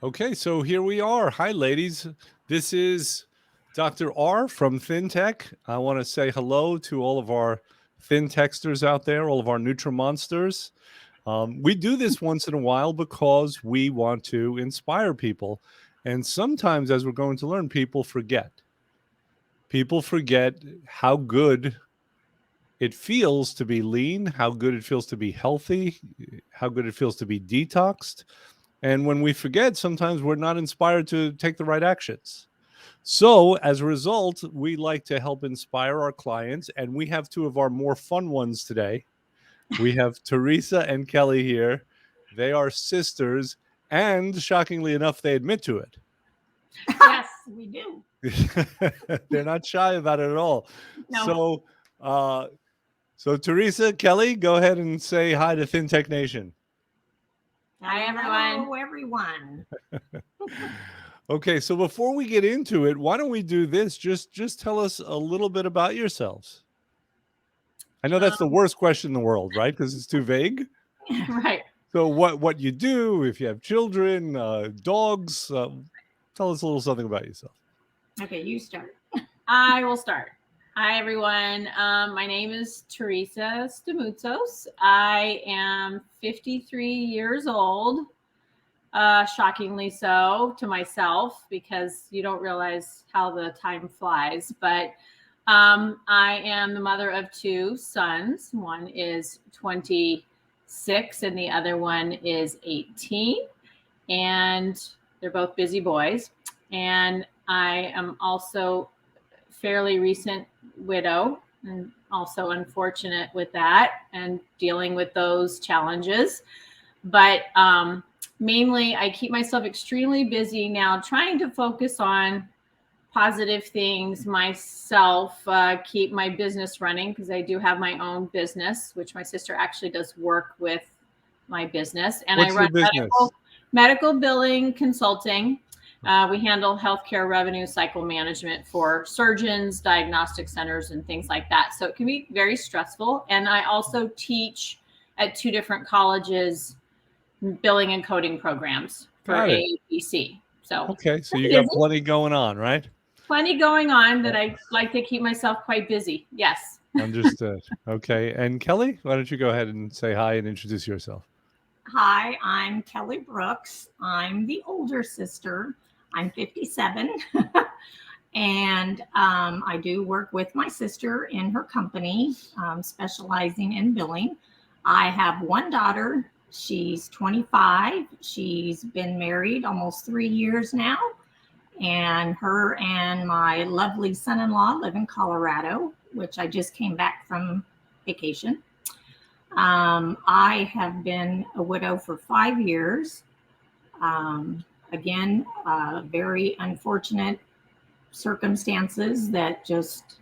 Okay, so here we are. Hi, ladies. This is Dr. R from FinTech. I want to say hello to all of our FinTechsters out there, all of our Nutrimonsters. We do this once in a while because we want to inspire people. And sometimes, as we're going to learn, people forget. People forget how good it feels to be lean, how good it feels to be healthy, how good it feels to be detoxed. And when we forget, sometimes we're not inspired to take the right actions. So, as a result, we like to help inspire our clients. And we have two of our more fun ones today. We have Teresa and Kelly here. They are sisters. And shockingly enough, they admit to it. Yes, we do. They're not shy about it at all. No. So, uh, so Teresa, Kelly, go ahead and say hi to FinTech Nation. Hi, everyone. Hello, everyone. Okay, so before we get into it, why don't we do this? Just tell us a little bit about yourselves. I know that's the worst question in the world, right? Because it's too vague. Right. So what you do, if you have children, dogs, tell us a little something about yourself. Okay, you start. I will start. Hi, everyone. My name is Teresa Stamutsos. I am 53 years old. Shockingly so to myself, because you don't realize how the time flies. But I am the mother of two sons. One is 26 and the other one is 18. And they're both busy boys. And I am also fairly recent widow, and also unfortunate with that and dealing with those challenges. But mainly, I keep myself extremely busy now, trying to focus on positive things myself, keep my business running, because I do have my own business, which my sister actually does work with my business. And What's I run your business? medical billing consulting. We handle healthcare revenue cycle management for surgeons, diagnostic centers, and things like that. So it can be very stressful. And I also teach at two different colleges billing and coding programs for AAPC. So okay, so you got plenty going on, right? Plenty going on that I like to keep myself quite busy. Yes. Understood. Okay. And Kelly, why don't you go ahead and say hi and introduce yourself? Hi, I'm Kelly Brooks. I'm the older sister. I'm 57. And I do work with my sister in her company, specializing in billing. I have one daughter. She's 25. She's been married almost 3 years now. And her and my lovely son in law live in Colorado, which I just came back from vacation. I have been a widow for 5 years. Again, very unfortunate circumstances that just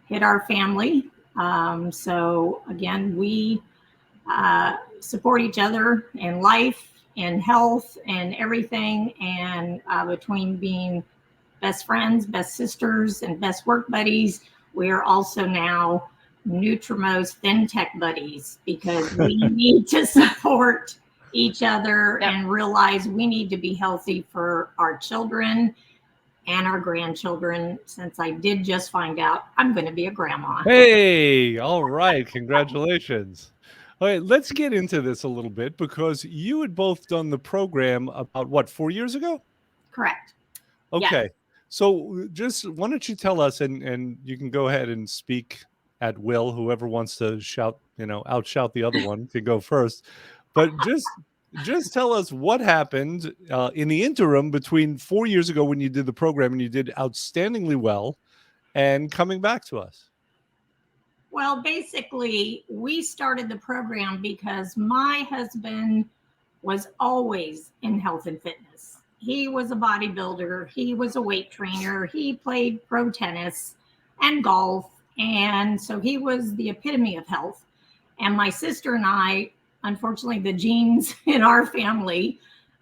hit our family. So again, we support each other in life, in health, and everything. And between being best friends, best sisters, and best work buddies, we are also now Nutrimo's FinTech buddies, because we need to support each other and realize we need to be healthy for our children and our grandchildren, since I did just find out I'm going to be a grandma. Hey, all right. Congratulations. All right, let's get into this a little bit, because you had both done the program about what, 4 years ago? Correct. Okay. Yes. So just why don't you tell us, and you can go ahead and speak at will. Whoever wants to shout, outshout the other one can go first. But just tell us what happened in the interim between 4 years ago when you did the program and you did outstandingly well, and coming back to us. Well, basically, we started the program because my husband was always in health and fitness. He was a bodybuilder, he was a weight trainer, he played pro tennis and golf. And so he was the epitome of health. And my sister and I, unfortunately, the genes in our family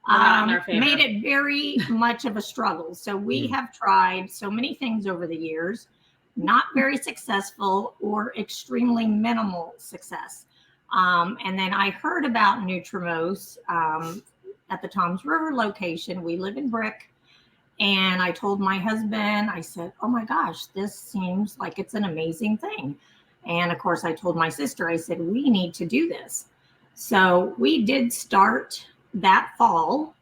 made it very much of a struggle. So we have tried so many things over the years, not very successful or extremely minimal success. And then I heard about Nutrimos at the Toms River location. We live in Brick. And I told my husband, I said, oh my gosh, this seems like it's an amazing thing. And of course, I told my sister, I said, we need to do this. So we did start that fall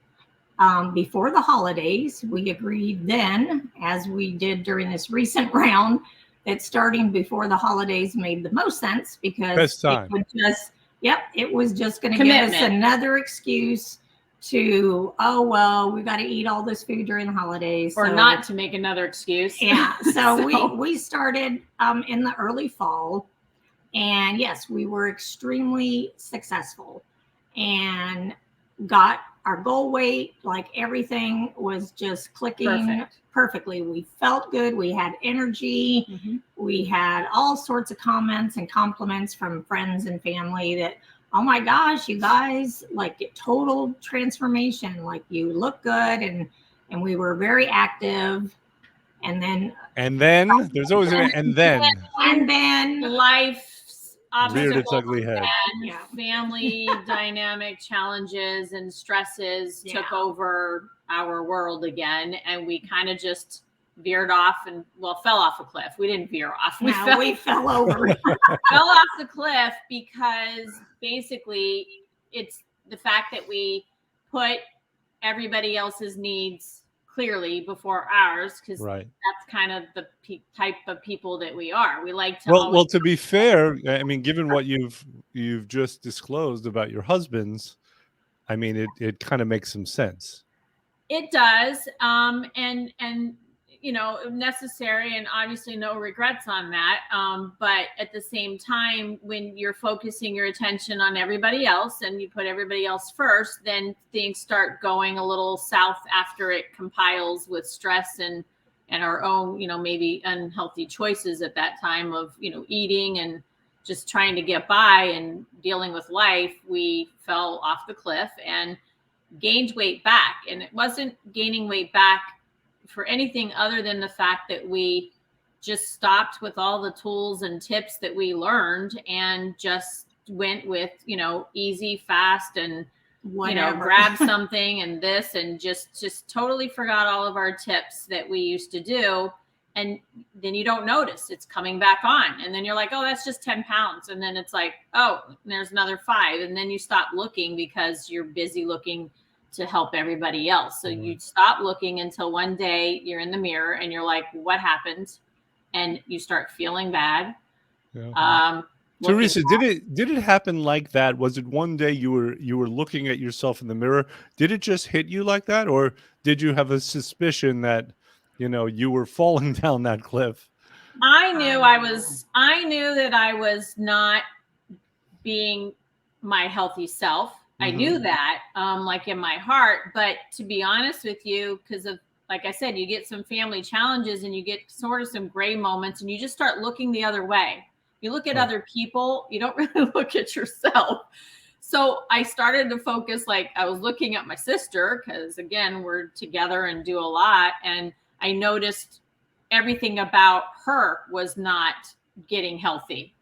before the holidays. We agreed then, as we did during this recent round, that starting before the holidays made the most sense because it would just, it was just going to give us another excuse to, oh, well, we got to eat all this food during the holidays. Or not to make another excuse. Yeah. So we started in the early fall. And yes, we were extremely successful and got our goal weight. Like everything was just clicking perfectly. We felt good. We had energy. Mm-hmm. We had all sorts of comments and compliments from friends and family that, oh my gosh, you guys, like total transformation. Like you look good, and we were very active. And then there's always and then life's reared its ugly head. And family dynamic challenges and stresses took over our world again, and we kind of just veered off and fell off a cliff. We didn't veer off. We fell over. Fell off the cliff because basically it's the fact that we put everybody else's needs clearly before ours, because that's kind of the type of people that we are. We like to well, to be fair, I mean, given what you've just disclosed about your husbands, I mean, it kind of makes some sense. It does, and you know, necessary, and obviously no regrets on that. But at the same time, when you're focusing your attention on everybody else and you put everybody else first, then things start going a little south after it compiles with stress and our own, you know, maybe unhealthy choices at that time of, you know, eating and just trying to get by and dealing with life. We fell off the cliff and gained weight back. And it wasn't gaining weight back for anything other than the fact that we just stopped with all the tools and tips that we learned and just went with, you know, easy, fast, and whatever. You know, grab something and this, and just totally forgot all of our tips that we used to do. And then you don't notice it's coming back on. And then you're like, oh, that's just 10 pounds. And then it's like, oh, there's another 5. And then you stop looking because you're busy looking to help everybody else. So you stop looking until one day you're in the mirror and you're like, what happened? And you start feeling bad. Yeah. Teresa, did it happen like that? Was it one day you were looking at yourself in the mirror? Did it just hit you like that? Or did you have a suspicion that, you know, you were falling down that cliff? I knew that I was not being my healthy self. I knew that, like in my heart, but to be honest with you, because of, like I said, you get some family challenges and you get sort of some gray moments and you just start looking the other way. You look at other people, you don't really look at yourself. So I started to focus, like I was looking at my sister, because again, we're together and do a lot. And I noticed everything about her was not getting healthy.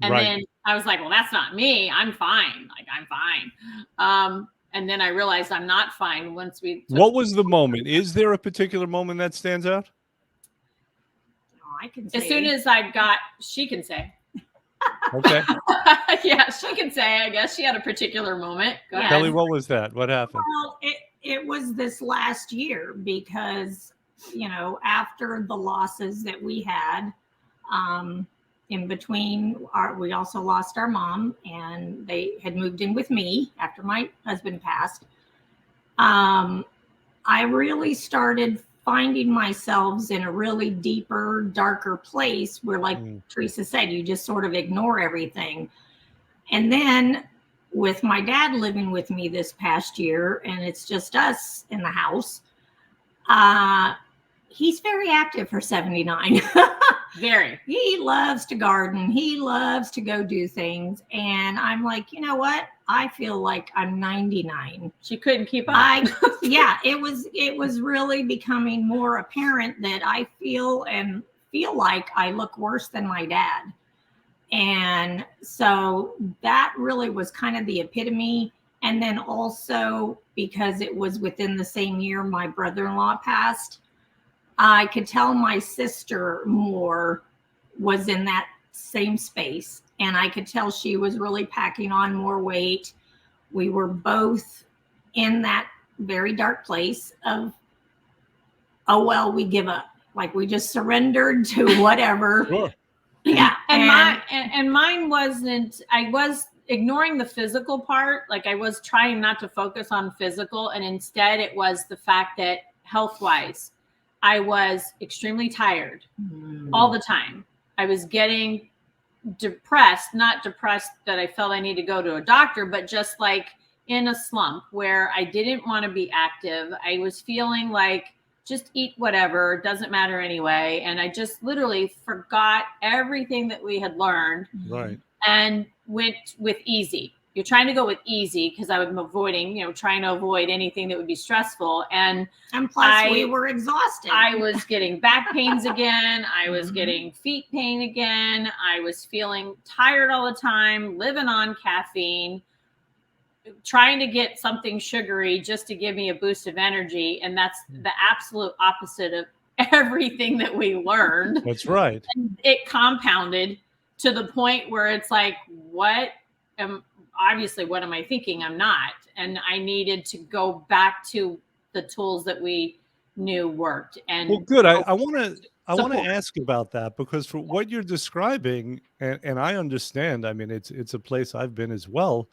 And then I was like, well, that's not me. I'm fine. Like, I'm fine. And then I realized I'm not fine once we. What was the moment? Is there a particular moment that stands out? Oh, I can say. As soon as she can say. Okay. Yeah, she can say, I guess she had a particular moment. Go ahead. Kelly, what was that? What happened? Well, it was this last year because, you know, after the losses that we had, in between, we also lost our mom, and they had moved in with me after my husband passed. I really started finding myself in a really deeper, darker place where, like Teresa said, you just sort of ignore everything. And then with my dad living with me this past year, and it's just us in the house, he's very active for 79. Very. He loves to garden. He loves to go do things. And I'm like, you know what? I feel like I'm 99. She couldn't keep up. It was really becoming more apparent that I feel like I look worse than my dad. And so that really was kind of the epitome. And then also because it was within the same year my brother-in-law passed, I could tell my sister more was in that same space. And I could tell she was really packing on more weight. We were both in that very dark place of, oh, well, we give up. Like we just surrendered to whatever. Sure. Yeah. And mine wasn't, I was ignoring the physical part. Like I was trying not to focus on physical, and instead it was the fact that health wise, I was extremely tired all the time. I was getting depressed, not depressed that I felt I need to go to a doctor, but just like in a slump where I didn't want to be active. I was feeling like just eat whatever, doesn't matter anyway. And I just literally forgot everything that we had learned. Right. And went with easy. You're trying to go with easy because I was avoiding, trying to avoid anything that would be stressful. And plus we were exhausted. I was getting back pains again. I was getting feet pain again. I was feeling tired all the time, living on caffeine, trying to get something sugary just to give me a boost of energy. And that's the absolute opposite of everything that we learned. That's right. And it compounded to the point where it's like, what am I thinking? I'm not. And I needed to go back to the tools that we knew worked. And well, good. I want to ask about that, because for what you're describing, and I understand, I mean, it's a place I've been as well.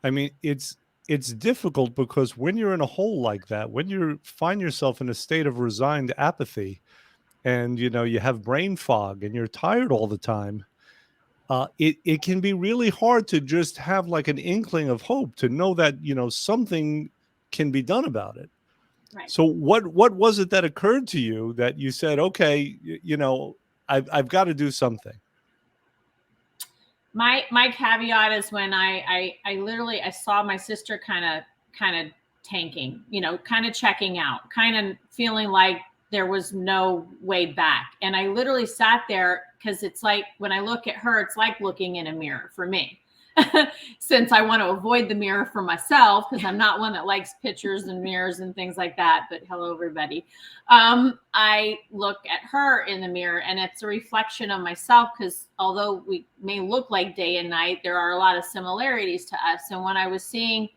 I mean, it's difficult because when you're in a hole like that, when you find yourself in a state of resigned apathy, and you have brain fog and you're tired all the time, it can be really hard to just have like an inkling of hope, to know that something can be done about it. Right. So what was it that occurred to you that you said, okay, I've got to do something? My caveat is when I literally saw my sister kind of tanking, kind of checking out, kind of feeling like there was no way back. And I literally sat there, because it's like when I look at her, it's like looking in a mirror for me. Since I want to avoid the mirror for myself, because I'm not one that likes pictures and mirrors and things like that. But hello, everybody. I look at her in the mirror, and it's a reflection of myself, because although we may look like day and night, there are a lot of similarities to us. And when I was seeing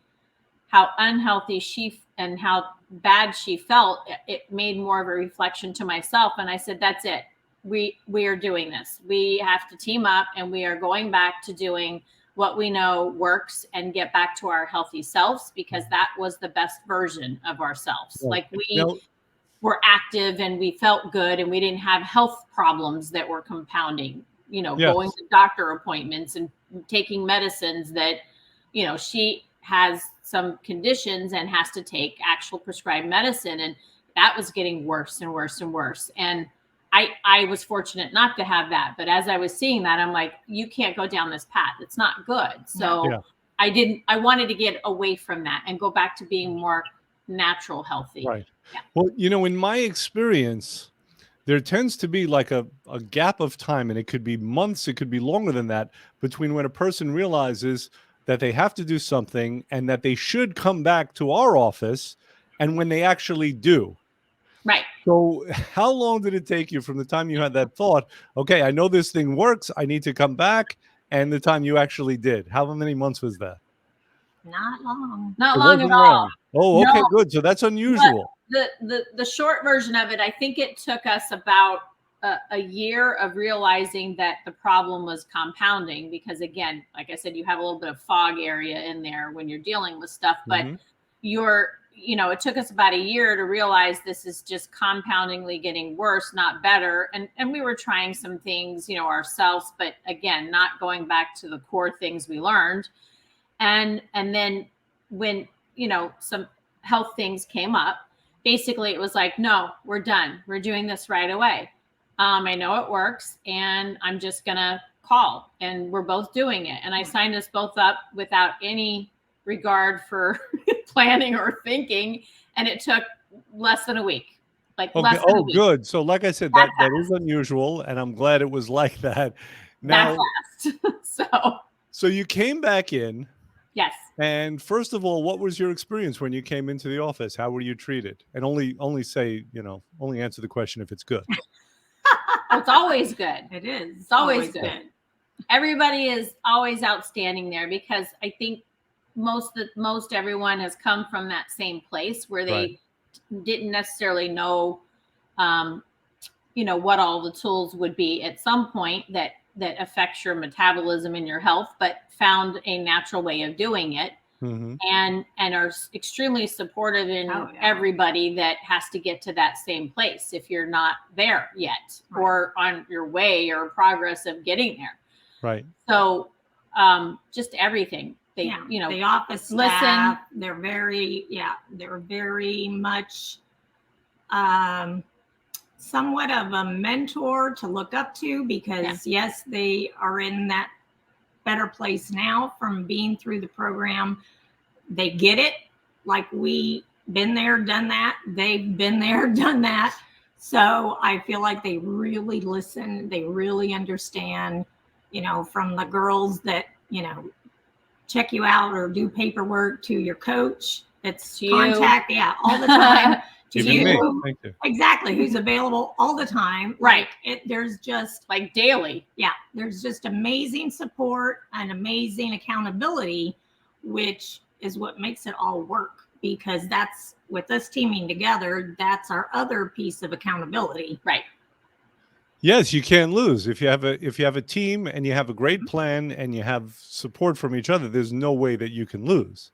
how unhealthy she and how bad she felt, it made more of a reflection to myself. And I said, that's it. We are doing this. We have to team up, and we are going back to doing what we know works and get back to our healthy selves, because that was the best version of ourselves. Like we were active and we felt good, and we didn't have health problems that were compounding, going to doctor appointments and taking medicines that, she has some conditions and has to take actual prescribed medicine. And that was getting worse and worse and worse. And I was fortunate not to have that. But as I was seeing that, I'm like, you can't go down this path. It's not good. So I wanted to get away from that and go back to being more natural, healthy. Right. Yeah. Well, in my experience, there tends to be like a gap of time, and it could be months, it could be longer than that, between when a person realizes that they have to do something and that they should come back to our office, and when they actually do. Right. So how long did it take you from the time you had that thought, okay, I know this thing works, I need to come back, and the time you actually did? How many months was that? Not long. Not long at all. Oh, okay, good. So that's unusual. The short version of it, I think it took us about a year of realizing that the problem was compounding, because again, like I said, you have a little bit of fog area in there when you're dealing with stuff, but it took us about a year to realize this is just compoundingly getting worse, not better. And we were trying some things, ourselves, but again, not going back to the core things we learned. And then when, some health things came up, basically it was like, no, we're done. We're doing this right away. I know it works, and I'm just going to call, and we're both doing it. And I signed us both up without any regard for planning or thinking. And it took less than a week, less than a week. Good. So like I said, that is unusual, and I'm glad it was like that. Now, that fast. So you came back in, Yes. And first of all, what was your experience when you came into the office? How were you treated? And only say, only answer the question if it's good. It's always good. It is. It's always good. Everybody is always outstanding there, because I think most everyone has come from that same place where they didn't necessarily know, what all the tools would be at some point that affects your metabolism and your health, but found a natural way of doing it. Mm-hmm. and are extremely supportive in everybody that has to get to that same place if you're not there yet, or on your way or progress of getting there. Right. So just everything. They, the office staff, they're very much somewhat of a mentor to look up to, because yes, they are in that better place now from being through the program. They get it. Like, we been there, done that. They've been there, done that. So I feel like they really listen. They really understand, from the girls that, check you out or do paperwork, to your coach. It's contact, all the time. To you. Thank you. Exactly. Who's available all the time. Right. There's just like daily. Yeah. There's just amazing support and amazing accountability, which is what makes it all work, because that's, with us teaming together, that's our other piece of accountability. Right. Yes, you can't lose. If you have a team and you have a great plan and you have support from each other, there's no way that you can lose.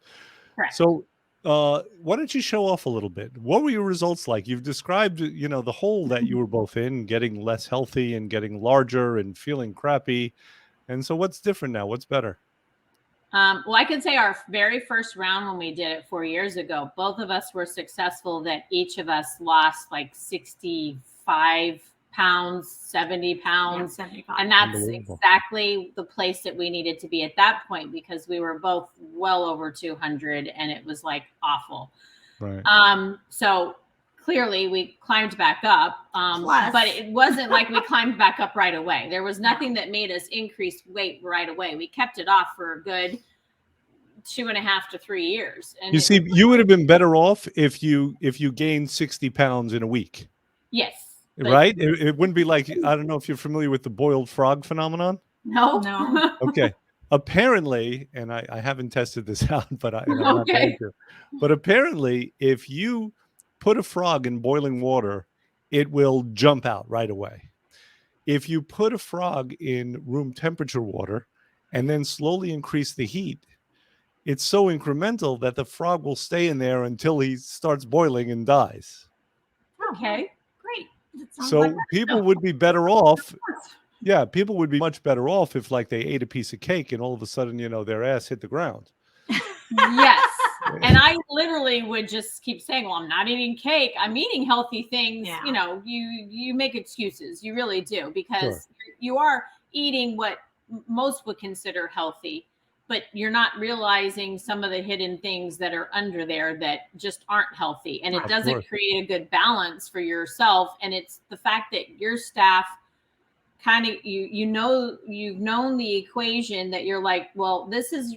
Correct. So why don't you show off a little bit? What were your results like? You've described, the hole that you were both in, getting less healthy and getting larger and feeling crappy. And so what's different now? What's better? Well, I can say our very first round, when we did it 4 years ago, both of us were successful, that each of us lost like 65 pounds, 70 pounds. 75. And that's exactly the place that we needed to be at that point, because we were both well over 200 and it was like awful. Right. So clearly we climbed back up, but it wasn't like we climbed back up right away. There was nothing that made us increase weight right away. We kept it off for a good 2.5 to 3 years. And you would have been better off if you gained 60 pounds in a week. Yes. Right? It wouldn't be like, I don't know if you're familiar with the boiled frog phenomenon. No. Okay. Apparently, and I haven't tested this out, but I'm not going to. But apparently, if you put a frog in boiling water, it will jump out right away. If you put a frog in room temperature water and then slowly increase the heat, it's so incremental that the frog will stay in there until he starts boiling and dies. Okay. Great. So people would be better off. Yeah, people would be much better off if, like, they ate a piece of cake and all of a sudden, their ass hit the ground. Yes. And I literally would just keep saying, well, I'm not eating cake. I'm eating healthy things. Yeah. You make excuses. You really do, because you are eating what most would consider healthy, but you're not realizing some of the hidden things that are under there that just aren't healthy. And it doesn't create a good balance for yourself. And it's the fact that your staff kind of, you've known the equation, that you're like, well, this is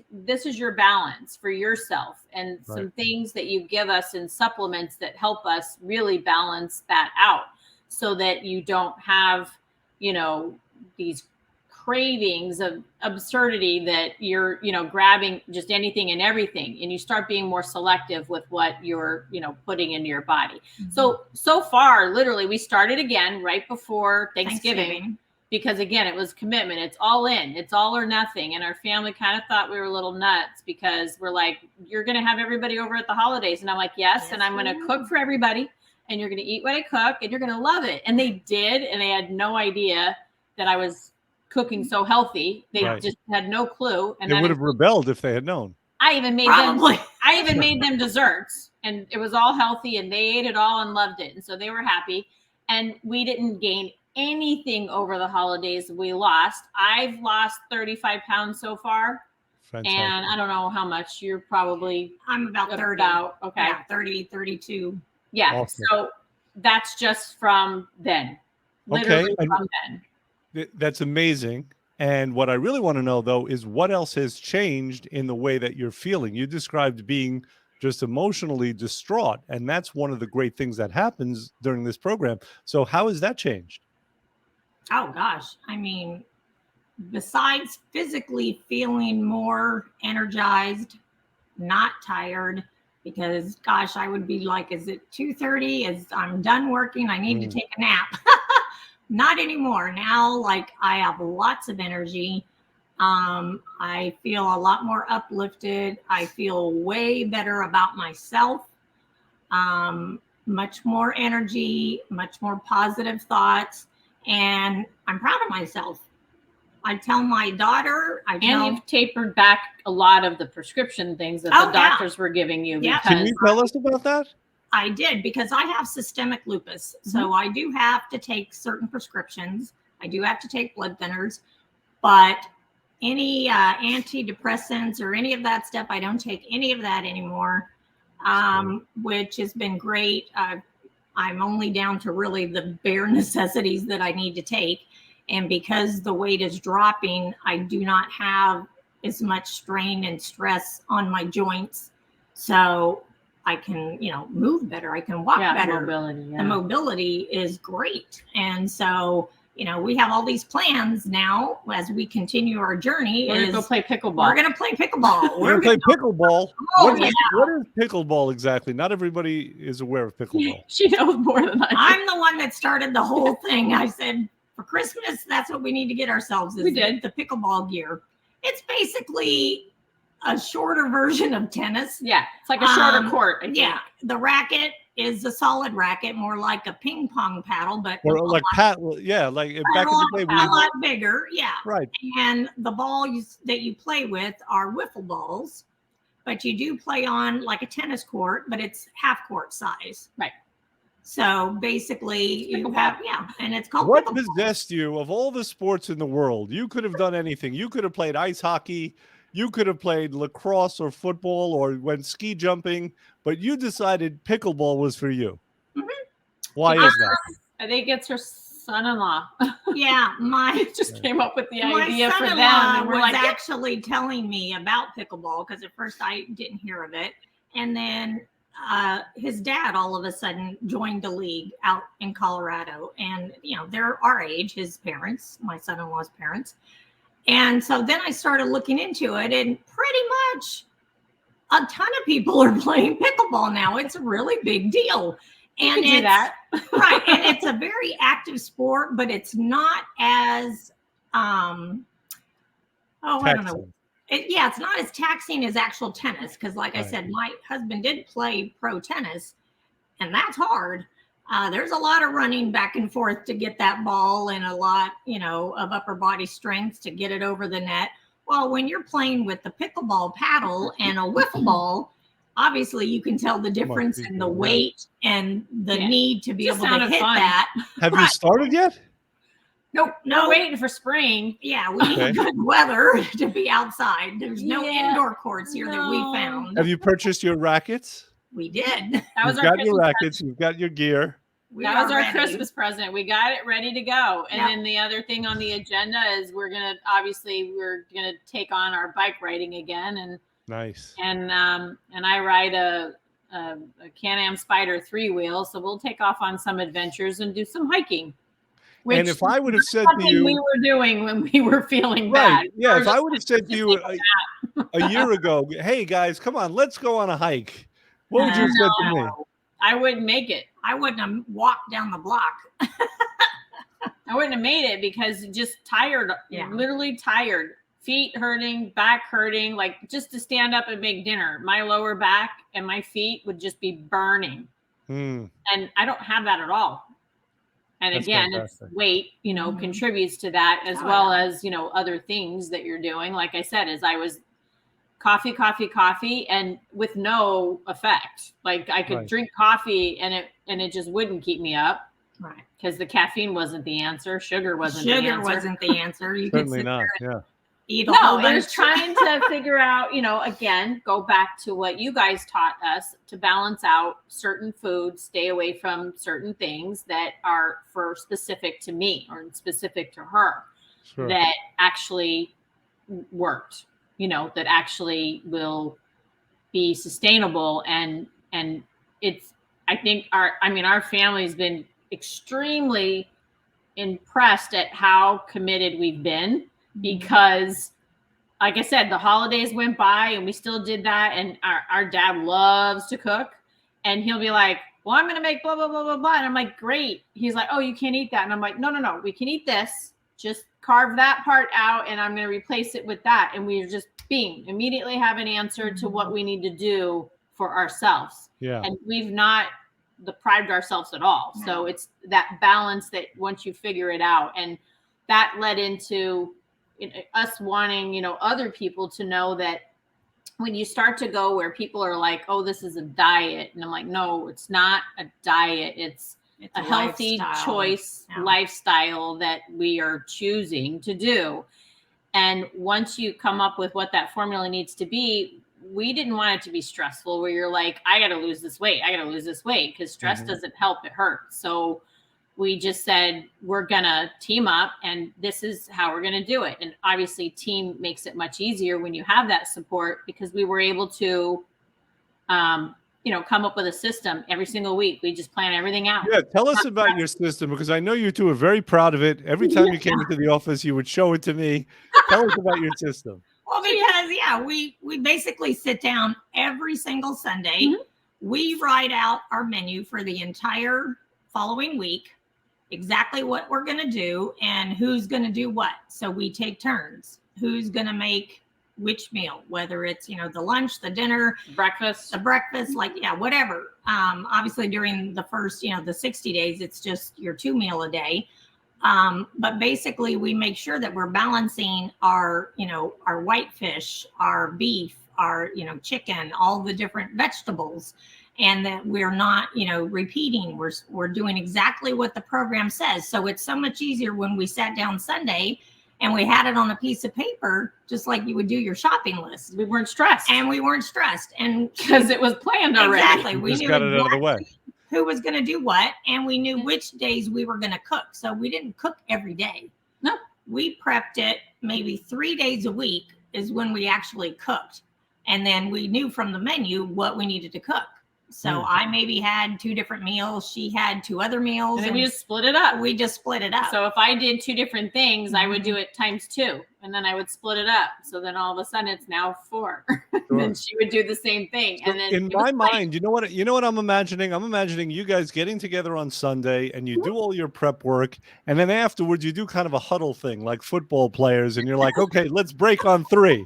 your balance for yourself, and some things that you give us in supplements that help us really balance that out, so that you don't have, these cravings of absurdity that you're, grabbing just anything and everything, and you start being more selective with what you're, putting into your body. Mm-hmm. So far, literally, we started again right before Thanksgiving. Because again, it was commitment. It's all in. It's all or nothing. And our family kind of thought we were a little nuts, because we're like, you're going to have everybody over at the holidays. And I'm like, yes. And I'm going to cook for everybody. And you're going to eat what I cook. And you're going to love it. And they did. And they had no idea that I was cooking so healthy. They just had no clue. And they would have rebelled if they had known. I even made made them desserts. And it was all healthy. And they ate it all and loved it. And so they were happy. And we didn't gain anything over the holidays. I've lost 35 pounds so far. Fantastic. And I don't know how much. You're probably, I'm about 30. Okay. Yeah, 30, 32. Yeah. Awesome. So that's just from then. Literally from then. That's amazing. And what I really want to know, though, is what else has changed in the way that you're feeling. You described being just emotionally distraught, and that's one of the great things that happens during this program. So how has that changed? Oh gosh, I mean, besides physically feeling more energized, not tired, because gosh, I would be like, is it 2:30? Is I'm done working? I need to take a nap. Not anymore. Now, like I have lots of energy. I feel a lot more uplifted. I feel way better about myself. Much more energy, much more positive thoughts, and I'm proud of myself. I tell my daughter, And you've tapered back a lot of the prescription things that the doctors were giving you. Yeah. Can you tell us about that? I did, because I have systemic lupus. So I do have to take certain prescriptions. I do have to take blood thinners, but any antidepressants or any of that stuff, I don't take any of that anymore, which has been great. I'm only down to really the bare necessities that I need to take. And because the weight is dropping, I do not have as much strain and stress on my joints. So I can, move better. I can walk better. Mobility, The mobility is great. And so, we have all these plans now as we continue our journey. We're going to go play pickleball. We're going to play pickleball. We're going to play pickleball. Oh, what is pickleball exactly? Not everybody is aware of pickleball. She knows more than I do. I'm the one that started the whole thing. I said, for Christmas, that's what we need to get ourselves. We did. The pickleball gear. It's basically a shorter version of tennis. Yeah, it's like a shorter court. I think. Yeah, the racket is a solid racket, more like a ping pong paddle, but or like back in the day, a lot bigger. Yeah, right. And the balls that you play with are wiffle balls, but you do play on like a tennis court, but it's half court size. Right. So basically, you have and it's called. What possessed you of all the sports in the world? You could have done anything. You could have played ice hockey. You could have played lacrosse or football or went ski jumping, but you decided pickleball was for you. Why is that? I think it's her son-in-law. Yeah, just came up with the idea for them. And we're was actually telling me about pickleball, because at first I didn't hear of it, and then his dad all of a sudden joined the league out in Colorado, and they're our age, his parents, my son-in-law's parents. And so then I started looking into it, and pretty much a ton of people are playing pickleball now. It's a really big deal. And it's that. Right. And it's a very active sport, but it's not as I don't know. It's not as taxing as actual tennis, because like I said, my husband did play pro tennis, and that's hard. There's a lot of running back and forth to get that ball, and a lot, of upper body strength to get it over the net. Well, when you're playing with the pickleball paddle and a wiffle ball, obviously you can tell the difference in the weight and the need to be able to hit that. Have you started yet? Nope. No, waiting for spring. Yeah, we need good weather to be outside. There's no indoor courts here that we found. Have you purchased your rackets? We did. You've got your rackets. You've got your gear. That was our Christmas present. We got it ready to go. And then the other thing on the agenda is we're gonna take on our bike riding again. And nice. And I ride a Can-Am Spider 3-wheel, so we'll take off on some adventures and do some hiking. And if I would have said to you, we were doing when we were feeling bad. Yeah, if I would have said to you a year ago, hey guys, come on, let's go on a hike, what would you have said to me? I wouldn't make it. I wouldn't have walked down the block. I wouldn't have made it, because just tired, literally tired, feet hurting, back hurting, like just to stand up and make dinner. My lower back and my feet would just be burning. And I don't have that at all. And that's again, fantastic. It's weight, contributes to that, as well as, other things that you're doing. Like I said, as I was coffee, and with no effect. Like I could drink coffee and it just wouldn't keep me up. Right. Because the caffeine wasn't the answer. Sugar wasn't the answer. You could sit not. There eat a whole bunch. I was trying to figure out, again, go back to what you guys taught us, to balance out certain foods, stay away from certain things that are for specific to me or specific to her. Sure. that actually worked, that actually will be sustainable. And it's, I think our family's been extremely impressed at how committed we've been, because like I said, the holidays went by and we still did that. And our dad loves to cook, and he'll be like, well, I'm going to make blah, blah, blah, blah, blah. And I'm like, great. He's like, oh, you can't eat that. And I'm like, no, we can eat this. Just carve that part out and I'm going to replace it with that. And we just immediately have an answer to what we need to do for ourselves. Yeah. And we've not deprived ourselves at all. No. So it's that balance that once you figure it out, and that led into us wanting, other people to know that when you start to go where people are like, oh, this is a diet. And I'm like, no, it's not a diet. It's a healthy choice, lifestyle that we are choosing to do. And once you come up with what that formula needs to be, we didn't want it to be stressful where you're like, I got to lose this weight. Because stress doesn't help. It hurts. So we just said, we're going to team up and this is how we're going to do it. And obviously team makes it much easier when you have that support, because we were able to, come up with a system every single week. We just plan everything out. Yeah. Tell us about your system, because I know you two are very proud of it. Every time you came into the office, you would show it to me. Tell us about your system. Well, because we basically sit down every single Sunday. Mm-hmm. We write out our menu for the entire following week, exactly what we're going to do and who's going to do what. So we take turns. Who's going to make which meal, whether it's, the lunch, the dinner, the breakfast, whatever. Obviously during the first, the 60 days, it's just your 2 meal a day. But basically we make sure that we're balancing our, our white fish, our beef, our, chicken, all the different vegetables, and that we're not, repeating. We're doing exactly what the program says. So it's so much easier when we sat down Sunday and we had it on a piece of paper, just like you would do your shopping list. We weren't stressed. And because it was planned already. Exactly. We just got it out of the way. Who was going to do what, and we knew which days we were going to cook. So we didn't cook every day. No. We prepped it maybe 3 days a week is when we actually cooked. And then we knew from the menu what we needed to cook. So I maybe had 2 different meals. She had 2 other meals. And then we just split it up. So if I did 2 different things, I would do it times 2. And then I would split it up. So then all of a sudden it's now 4. And then she would do the same thing. So and then in my mind, you know what I'm imagining? I'm imagining you guys getting together on Sunday and you do all your prep work. And then afterwards you do kind of a huddle thing like football players. And you're like, okay, let's break on 3.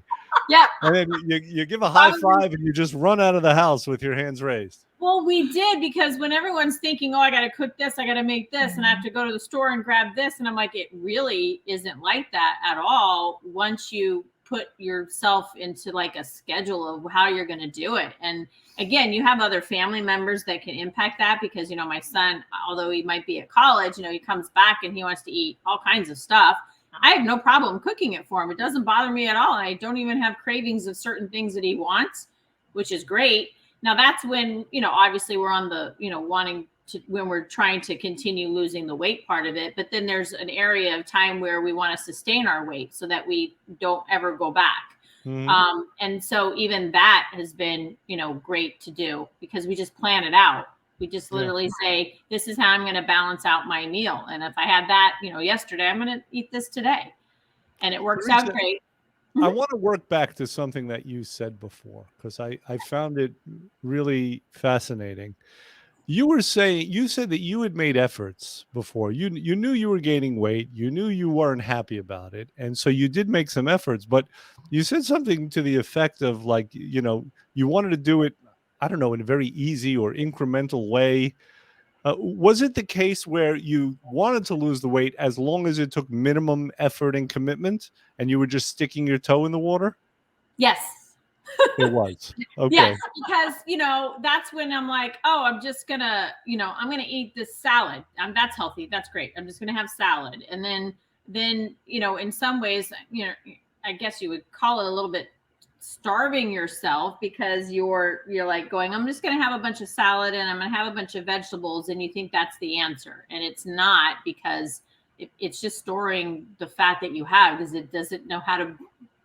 Yeah. And then you give a high five and you just run out of the house with your hands raised. Well, we did, because when everyone's thinking, oh, I got to cook this, I got to make this, and I have to go to the store and grab this. And I'm like, it really isn't like that at all once you put yourself into like a schedule of how you're going to do it. And again, you have other family members that can impact that, because, my son, although he might be at college, he comes back and he wants to eat all kinds of stuff. I have no problem cooking it for him. It doesn't bother me at all. I don't even have cravings of certain things that he wants, which is great. Now that's when, obviously we're on the, wanting to, when we're trying to continue losing the weight part of it, but then there's an area of time where we want to sustain our weight so that we don't ever go back. Mm-hmm. And so even that has been, great to do, because we just plan it out. We just literally say, this is how I'm going to balance out my meal. And if I had that, yesterday, I'm going to eat this today. And it works out great. I want to work back to something that you said before, because I found it really fascinating. You said that you had made efforts before. You knew you were gaining weight. You knew you weren't happy about it. And so you did make some efforts, but you said something to the effect of like, you wanted to do it, I don't know, in a very easy or incremental way. Was it the case where you wanted to lose the weight as long as it took minimum effort and commitment, and you were just sticking your toe in the water? Yes. It was. Okay. Yes, because, that's when I'm like, oh, I'm just going to, I'm going to eat this salad. That's healthy. That's great. I'm just going to have salad. And then, in some ways, I guess you would call it a little bit starving yourself, because you're like going, I'm just going to have a bunch of salad and I'm going to have a bunch of vegetables. And you think that's the answer. And it's not, because it's just storing the fat that you have because it doesn't know how to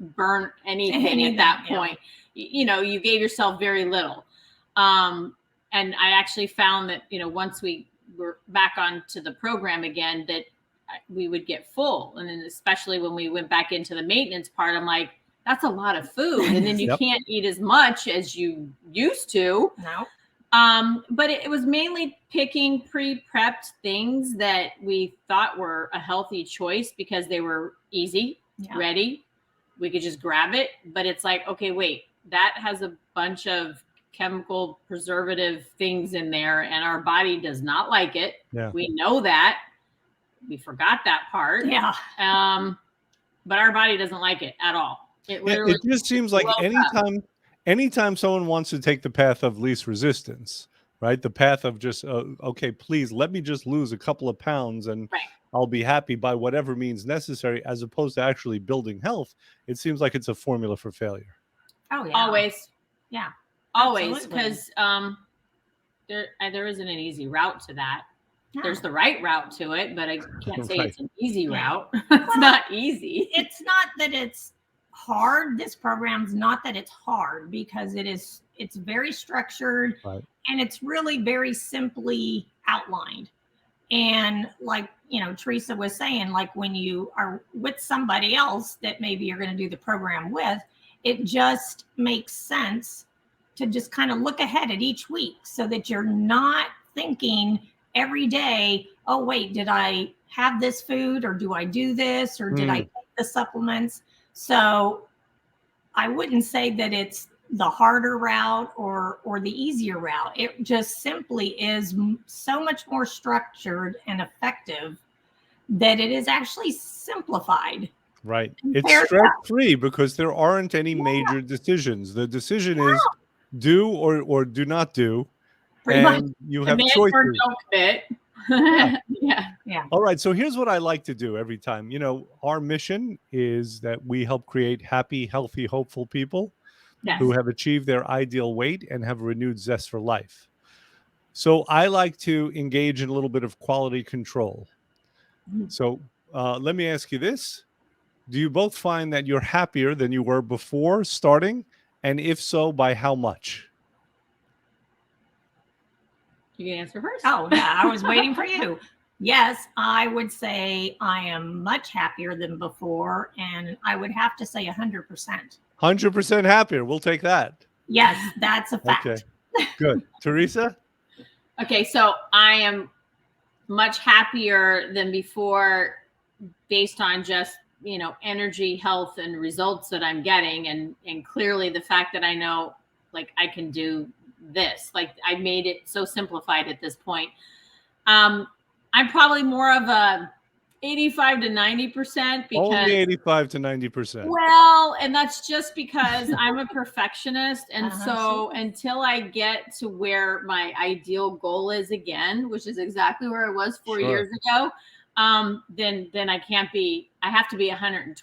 burn anything at that point. You know, you gave yourself very little. And I actually found that, you know, once we were back onto the program again, that we would get full. And then especially when we went back into the maintenance part, I'm like, that's a lot of food. And then you can't eat as much as you used to. No. But it was mainly picking pre-prepped things that we thought were a healthy choice because they were easy, ready. We could just grab it. But it's like, okay, wait, that has a bunch of chemical preservative things in there and our body does not like it. Yeah. We know that. We forgot that part. Yeah. But our body doesn't like it at all. It literally it just seems like anytime someone wants to take the path of least resistance, right? The path of just, okay, please let me just lose a couple of pounds and I'll be happy by whatever means necessary, as opposed to actually building health. It seems like it's a formula for failure. Oh, yeah. Always. Yeah. Always. Because there isn't an easy route to that. No. There's the right route to it, but I can't say it's an easy route. It's not easy. It's not that it's hard. This program's not that it's hard, because it's very structured and it's really very simply outlined. And like, you know, Teresa was saying, like when you are with somebody else that maybe you're going to do the program with, it just makes sense to just kind of look ahead at each week so that you're not thinking every day, oh, wait, did I have this food, or do I do this, or did I take the supplements? So I wouldn't say that it's the harder route or the easier route. It just simply is so much more structured and effective that it is actually simplified. Right. It's stress-free because there aren't any major decisions. The decision is do or do not do. Pretty and much. You have choices. Or don't commit. Yeah. All right. So here's what I like to do every time. You know, our mission is that we help create happy, healthy, hopeful people who have achieved their ideal weight and have renewed zest for life. So I like to engage in a little bit of quality control. So let me ask you this. Do you both find that you're happier than you were before starting? And if so, by how much? You can answer first. Oh, yeah. I was waiting for you. Yes, I would say I am much happier than before. And I would have to say 100%. 100% happier. We'll take that. Yes, that's a fact. Okay, good. Teresa? Okay, so I am much happier than before based on just, you know, energy, health, and results that I'm getting. And clearly the fact that I know, like, I can do this. Like, I made it so simplified at this point. I'm probably more of a 85 to 90% because only 85 to 90%. Well, and that's just because I'm a perfectionist. And so until I get to where my ideal goal is again, which is exactly where I was 4 years ago, then I can't be, I have to be 120%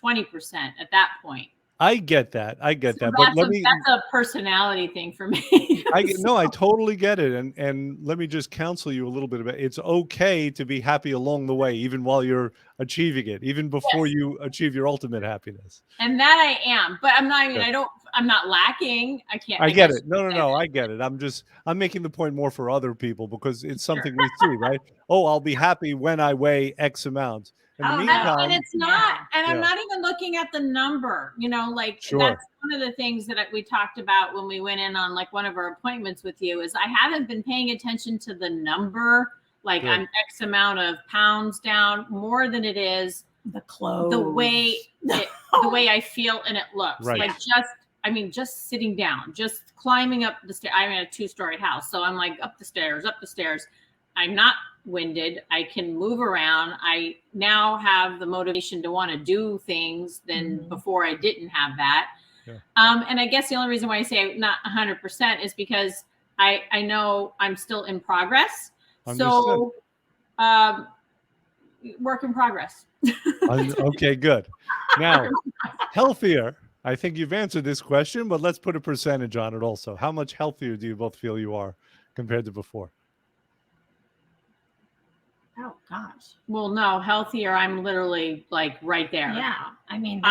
at that point. I get that. I get that. But that's a personality thing for me. I totally get it. And let me just counsel you a little bit about it. It's okay to be happy along the way, even while you're achieving it, even before you achieve your ultimate happiness. And that I am, but I'm not, I'm not lacking. I get it. No. I get it. I'm making the point more for other people because it's something we see, right? Oh, I'll be happy when I weigh X amount. In the meantime, and it's not, and I'm not even looking at the number, you know, like that's one of the things that we talked about when we went in on like one of our appointments with you is I haven't been paying attention to the number, like I'm X amount of pounds down more than it is the clothes, the way I feel and it looks like just sitting down, just climbing up the stairs. I'm in a 2-story house. So I'm like up the stairs. I'm not winded. I can move around. I now have the motivation to want to do things than before I didn't have that. Yeah. And I guess the only reason why I say not 100% is because I know I'm still in progress. So work in progress. Okay, good. Now, healthier. I think you've answered this question, but let's put a percentage on it also. How much healthier do you both feel you are compared to before? Oh gosh. Well, no, healthier. I'm literally like right there. Yeah. I mean,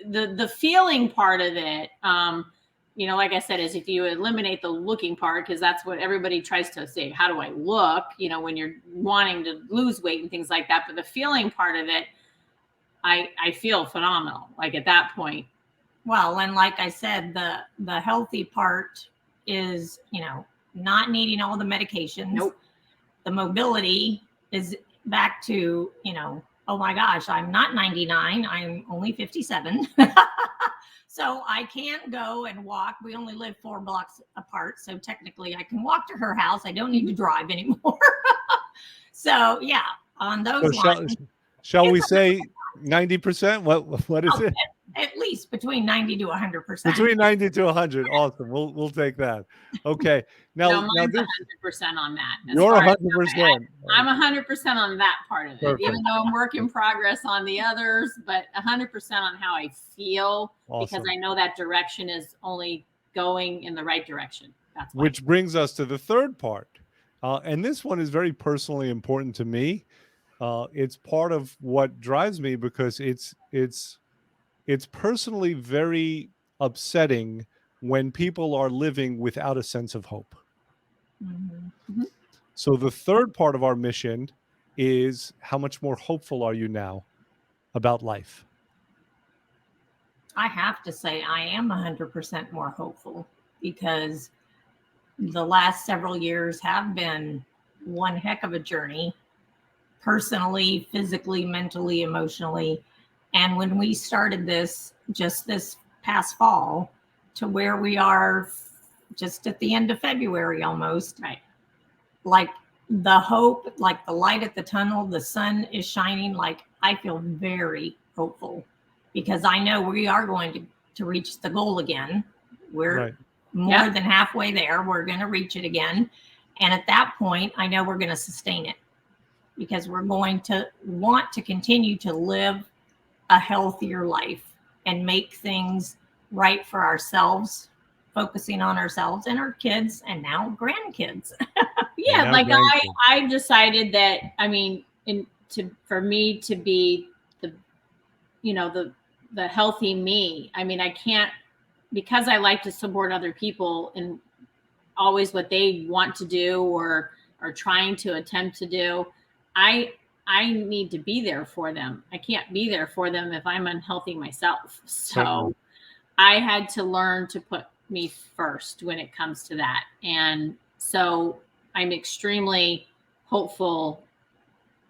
The feeling part of it, like I said, is if you eliminate the looking part, because that's what everybody tries to say. How do I look? When you're wanting to lose weight and things like that. But the feeling part of it, I feel phenomenal. Like at that point. well, and like I said, the healthy part is, not needing all the medications. Nope. The mobility is back to, oh my gosh, I'm not 99, I'm only 57. So I can't go and walk. We only live 4 blocks apart. So technically I can walk to her house. I don't need to drive anymore. So yeah, on those lines. Shall we say 90%? What is it? At least between 90 to 100%. Between 90 to 100. Awesome. We'll take that. Okay. Now, mine's 100% on that. You're 100%. I'm 100% on that part of it. Perfect. Even though I'm work in progress on the others, but 100% on how I feel, Awesome. because I know that direction is only going in the right direction. That's why. Which brings us to the third part. And this one is very personally important to me. It's part of what drives me, because it's personally very upsetting when people are living without a sense of hope. Mm-hmm. Mm-hmm. So the third part of our mission is, how much more hopeful are you now about life? I have to say I am 100% more hopeful, because the last several years have been one heck of a journey, personally, physically, mentally, emotionally. And when we started this, just this past fall, to where we are just at the end of February almost, Right. Like the hope, like the light at the tunnel, the sun is shining. Like I feel very hopeful, because I know we are going to reach the goal again. We're more than halfway there. We're going to reach it again. And at that point, I know we're going to sustain it, because we're going to want to continue to live a healthier life and make things right for ourselves, focusing on ourselves and our kids, and now grandkids. Yeah, like I decided that, for me to be the healthy me. I can't, because I like to support other people and always what they want to do or are trying to attempt to do. I need to be there for them. I can't be there for them if I'm unhealthy myself. So I had to learn to put me first when it comes to that. And so I'm extremely hopeful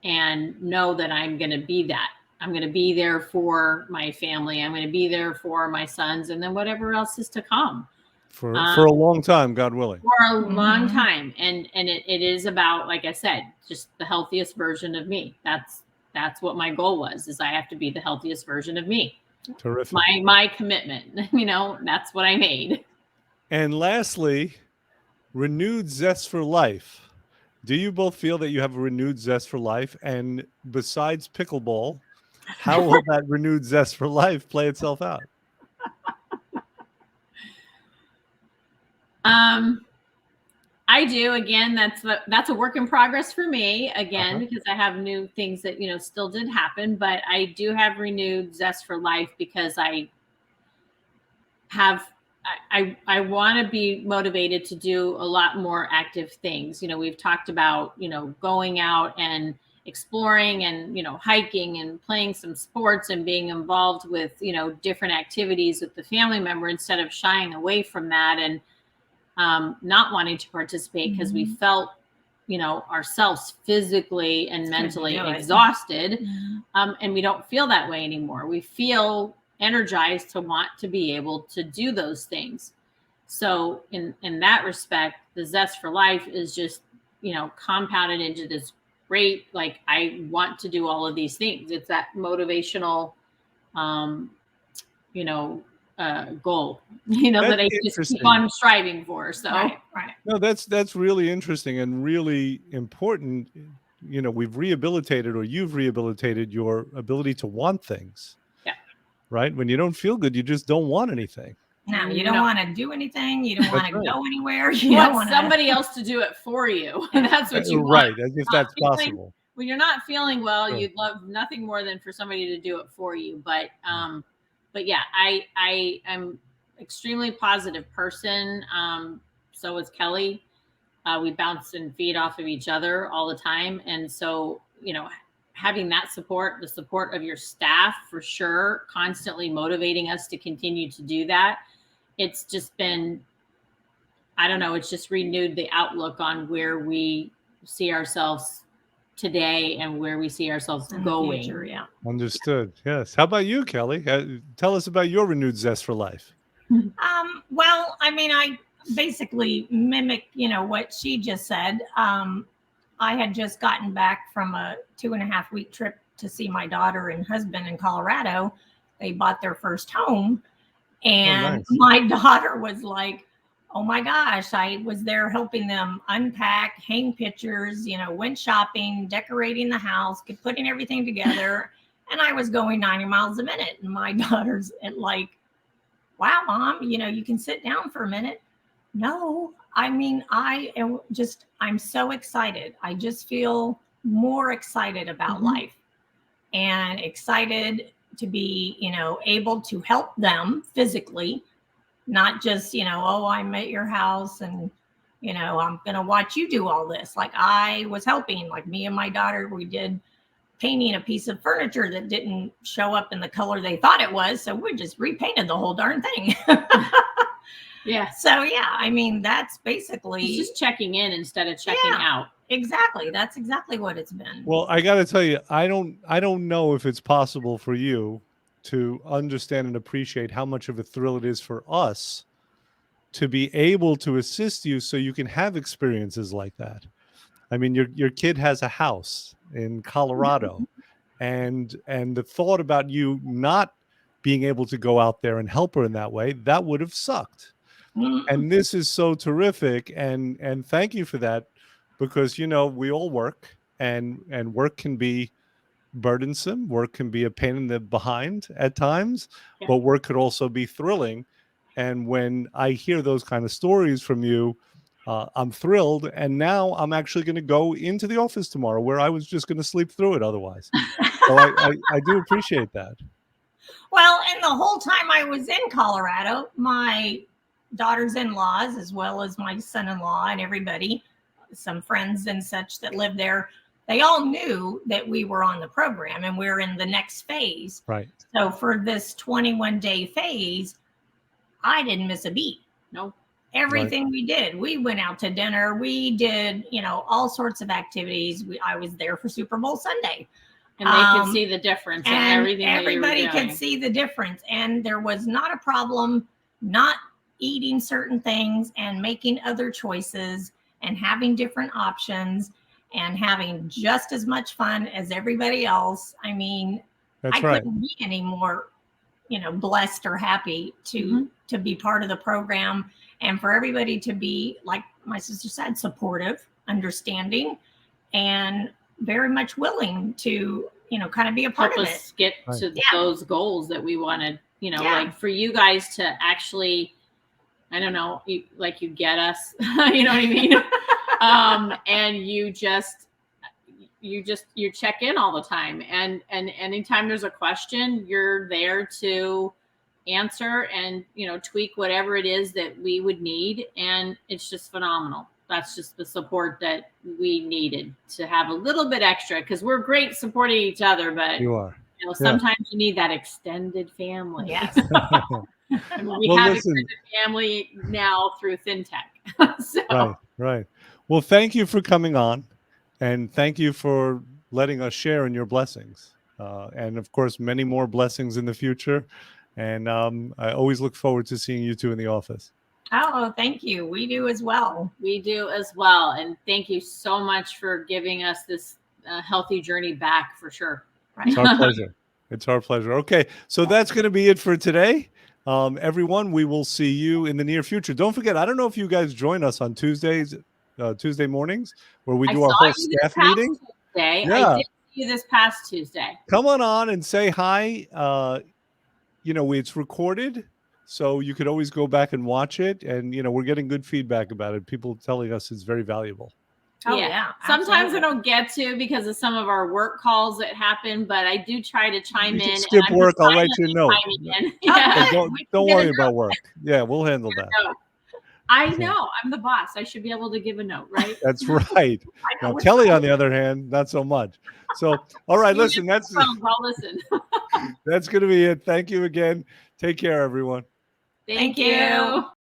and know that I'm going to be that. I'm going to be there for my family. I'm going to be there for my sons, and then whatever else is to come. For a long time, God willing. For a long time. And it is about, like I said, just the healthiest version of me. That's what my goal was, is I have to be the healthiest version of me. Terrific. My commitment, that's what I made. And lastly, renewed zest for life. Do you both feel that you have a renewed zest for life? And besides pickleball, how will that renewed zest for life play itself out? I do. Again, that's a work in progress for me, again, because I have new things that, still did happen, but I do have renewed zest for life, because I want to be motivated to do a lot more active things. We've talked about, going out and exploring and, hiking and playing some sports and being involved with, different activities with the family member, instead of shying away from that and not wanting to participate because we felt, ourselves physically and mentally exhausted. And we don't feel that way anymore. We feel energized to want to be able to do those things. So in that respect, the zest for life is just, compounded into this great, like, I want to do all of these things. It's that motivational, goal, that I just keep on striving for. So, right. No, that's really interesting and really important. We've rehabilitated, or you've rehabilitated, your ability to want things. Yeah. Right. When you don't feel good, you just don't want anything. No, you don't want to do anything. You don't want to go anywhere. You want somebody else to do it for you. That's what you want. Right. As if that's possible. when you're not feeling well, Sure. you'd love nothing more than for somebody to do it for you. But yeah, I am extremely positive person. So is Kelly. We bounce and feed off of each other all the time, and so having that support, the support of your staff for sure, constantly motivating us to continue to do that. It's just been, I don't know, it's just renewed the outlook on where we see ourselves today and where we see ourselves In the going. future, yeah. Understood. Yes. How about you, Kelly? Tell us about your renewed zest for life. Well, I mean, I basically mimic, what she just said. I had just gotten back from a 2.5 week trip to see my daughter and husband in Colorado. They bought their first home, and nice. my daughter was like, "Oh my gosh!" I was there helping them unpack, hang pictures, went shopping, decorating the house, putting everything together, and I was going 90 miles a minute. And my daughter's at like, "Wow, Mom, you can sit down for a minute." No, I mean, I'm so excited. I just feel more excited about life and excited to be, able to help them physically, not just, oh, I'm at your house and, I'm going to watch you do all this. Like I was helping, like me and my daughter, we did painting a piece of furniture that didn't show up in the color they thought it was. So we just repainted the whole darn thing. Yeah. So yeah, I mean, that's basically It's just checking in instead of checking out. Exactly. That's exactly what it's been. Well, I got to tell you, I don't know if it's possible for you to understand and appreciate how much of a thrill it is for us to be able to assist you so you can have experiences like that. I mean, your kid has a house in Colorado, and the thought about you not being able to go out there and help her in that way, that would have sucked. And this is so terrific, and thank you for that, because we all work, and work can be burdensome, work can be a pain in the behind at times, but work could also be thrilling. And when I hear those kind of stories from you, I'm thrilled. And now I'm actually going to go into the office tomorrow, where I was just going to sleep through it otherwise. So I do appreciate that. Well, and the whole time I was in Colorado, my daughter's in-laws, as well as my son-in-law and everybody, some friends and such that live there, they all knew that we were on the program and we're in the next phase. Right. So for this 21-day phase, I didn't miss a beat. No. Everything we did, we went out to dinner. We did, all sorts of activities. I was there for Super Bowl Sunday. And they could see the difference in everything. Everybody could see the difference. And there was not a problem not eating certain things and making other choices and having different options and having just as much fun as everybody else. I mean, That's I couldn't be any more, blessed or happy to be part of the program, and for everybody to be, like my sister said, supportive, understanding, and very much willing to, kind of be a part help of us it. get to those goals that we wanted, like for you guys to actually, I don't know, you get us, you know what I mean? And you check in all the time, and anytime there's a question, you're there to answer and tweak whatever it is that we would need, and it's just phenomenal. That's just the support that we needed to have a little bit extra, because we're great supporting each other, but You are. Sometimes you need that extended family. Yes. I mean, we have extended family now through FinTech. So. Right. Well, thank you for coming on, and thank you for letting us share in your blessings. And of course, many more blessings in the future. And I always look forward to seeing you two in the office. Oh, thank you. We do as well. We do as well. And thank you so much for giving us this healthy journey back, for sure. Right. It's our pleasure. It's our pleasure. Okay. So that's going to be it for today. Everyone, we will see you in the near future. Don't forget, I don't know if you guys join us on Tuesday mornings, where we do our whole staff meeting. Tuesday. I did see you this past Tuesday. Come on and say hi. It's recorded, so you could always go back and watch it. And, we're getting good feedback about it. People telling us it's very valuable. Oh, Yeah. yeah. Sometimes absolutely. I don't get to because of some of our work calls that happen, but I do try to chime You can in. skip and I'm work. just I'll write you a silently note. chiming in. Oh, Yeah. good. Don't We can don't get a worry note. about work. Yeah, we'll handle that. No. I So- know. I'm the boss. I should be able to give a note, right? That's right. I know Now what's Kelly, right. on the other hand, not so much. So, all right, You listen, answer the phones, I'll listen. that's going to be it. Thank you again. Take care, everyone. Thank Thank you. you.